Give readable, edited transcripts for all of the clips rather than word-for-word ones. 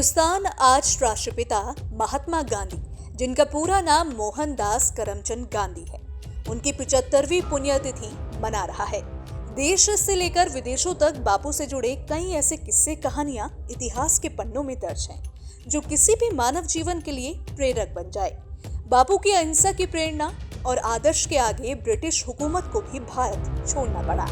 हिंदुस्तान आज राष्ट्रपिता महात्मा गांधी, जिनका पूरा नाम मोहनदास करमचंद गांधी है, उनकी 75वीं पुण्यतिथि मना रहा है। देश से लेकर विदेशों तक बापू से जुड़े कई ऐसे किस्से कहानियां इतिहास के पन्नों में दर्ज हैं, जो किसी भी मानव जीवन के लिए प्रेरक बन जाए। बापू की अहिंसा की प्रेरणा और आदर्श के आगे ब्रिटिश हुकूमत को भी भारत छोड़ना पड़ा।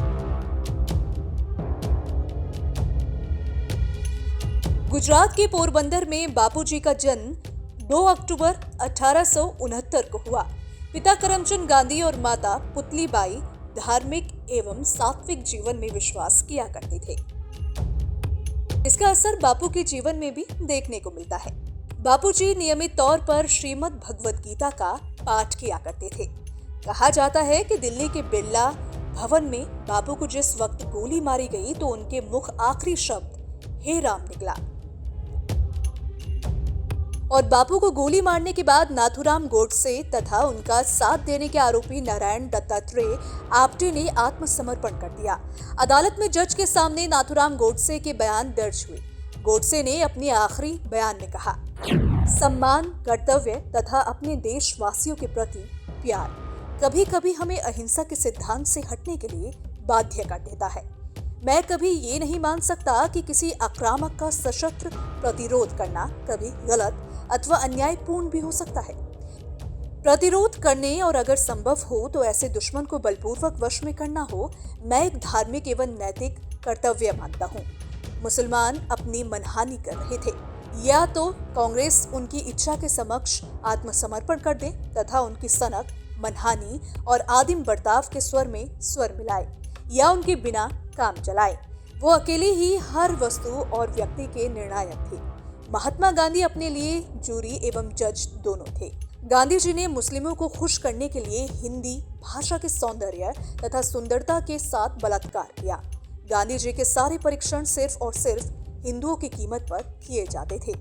गुजरात के पोरबंदर में बापूजी का जन्म 2 अक्टूबर 1869 को हुआ। पिता करमचंद गांधी और माता पुतलीबाई धार्मिक एवं सात्विक जीवन में विश्वास किया करते थे। इसका असर बापू के जीवन में भी देखने को मिलता है। बापूजी नियमित तौर पर श्रीमद् भगवद गीता का पाठ किया करते थे। कहा जाता है कि दिल्ली के बिरला भवन में बापू को जिस वक्त गोली मारी गई तो उनके मुख आखिरी शब्द हे राम निकला। और बापू को गोली मारने के बाद नाथूराम गोडसे तथा उनका साथ देने के आरोपी नारायण दत्तात्रेय आप्टे ने आत्मसमर्पण कर दिया। अदालत में जज के सामने नाथूराम गोडसे के बयान दर्ज हुए। गोडसे ने अपने आखिरी बयान में कहा, सम्मान, कर्तव्य तथा अपने देशवासियों के प्रति प्यार कभी कभी हमें अहिंसा के सिद्धांत से हटने के लिए बाध्य कर देता है। मैं कभी ये नहीं मान सकता कि किसी आक्रामक का सशस्त्र प्रतिरोध करना कभी गलत अथवा अन्यायपूर्ण भी हो सकता है। प्रतिरोध करने और अगर संभव हो तो ऐसे दुश्मन को बलपूर्वक वश में करना हो, मैं एक धार्मिक एवं नैतिक कर्तव्य मानता हूँ। मुसलमान अपनी मनहानि कर रहे थे, या तो कांग्रेस उनकी इच्छा के समक्ष आत्मसमर्पण कर दे तथा उनकी सनक, मनहानि और आदिम बर्ताव के स्वर में स्वर मिलाए, या उनके बिना काम चलाए। वो अकेले ही हर वस्तु और व्यक्ति के निर्णायक थे। महात्मा गांधी अपने लिए जूरी एवं जज दोनों थे। गांधी जी ने मुस्लिमों को खुश करने के लिए हिंदी भाषा के सौंदर्य तथा सुंदरता के साथ बलात्कार किया। गांधी जी के सारे परीक्षण सिर्फ और सिर्फ हिंदुओं की कीमत पर किए जाते थे।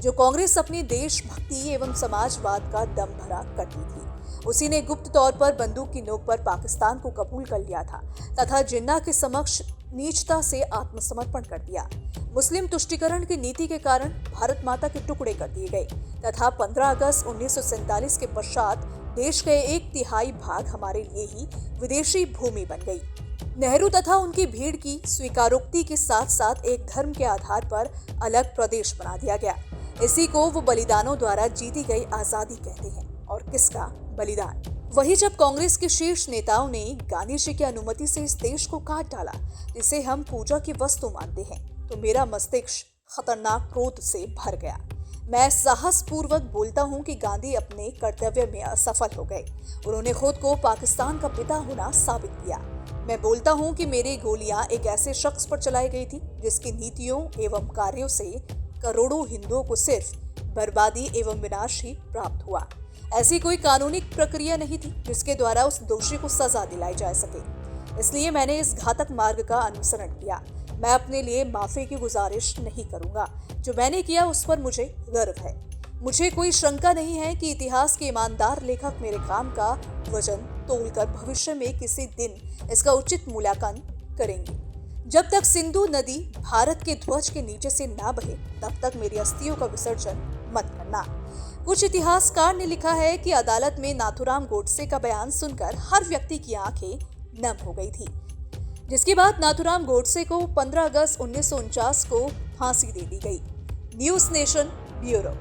जो कांग्रेस अपनी देशभक्ति एवं समाजवाद का दम भरा करती थी, उसी ने गुप्त तौर पर बंदूक की नोक पर पाकिस्तान को कबूल कर लिया था तथा जिन्ना के समक्ष नीचता से आत्मसमर्पण कर दिया। मुस्लिम तुष्टीकरण की नीति के कारण भारत माता के टुकड़े कर दिए गए तथा 15 अगस्त 1947 के पश्चात देश के 1/3 भाग हमारे लिए ही विदेशी भूमि बन गई। नेहरू तथा उनकी भीड़ की स्वीकारोक्ति के साथ साथ एक धर्म के आधार पर अलग प्रदेश बना दिया गया। इसी को वो बलिदानों द्वारा जीती गई आजादी कहते हैं। और किसका बलिदान? वही जब कांग्रेस के शीर्ष नेताओं ने गांधी जी की अनुमति से इस देश को काट डाला, जिसे हम पूजा की वस्तु मानते हैं, तो मेरा मस्तिष्क खतरनाक क्रोध से भर गया। मैं साहस पूर्वक बोलता हूँ कि गांधी अपने कर्तव्य में असफल हो गए। उन्होंने खुद को पाकिस्तान का पिता होना साबित किया। मैं बोलता हूँ कि मेरी गोलियां एक ऐसे शख्स पर चलाई गई थी जिसकी नीतियों एवं कार्यों से करोड़ों हिंदुओं को सिर्फ बर्बादी एवं विनाश ही प्राप्त हुआ। ऐसी कोई कानूनी प्रक्रिया नहीं थी जिसके द्वारा उस दोषी को सजा दिलाई जा सके। इसलिए मैंने इस घातक मार्ग का अनुसरण किया। मैं अपने लिए माफी की गुजारिश नहीं करूंगा। जो मैंने किया उस पर मुझे गर्व है। मुझे कोई शंका नहीं है कि इतिहास के ईमानदार लेखक मेरे काम का वजन तोलकर भविष्य में किसी दिन इसका उचित मूल्यांकन करेंगे। जब तक सिंधु नदी भारत के ध्वज के नीचे से ना बहे, तब तक मेरी अस्थियों का विसर्जन मत करना। कुछ इतिहासकार ने लिखा है कि अदालत में नाथूराम गोडसे का बयान सुनकर हर व्यक्ति की आंखें नम हो गई थी, जिसके बाद नाथूराम गोडसे को 15 अगस्त 1949 को फांसी दे दी गई। News nation bureau.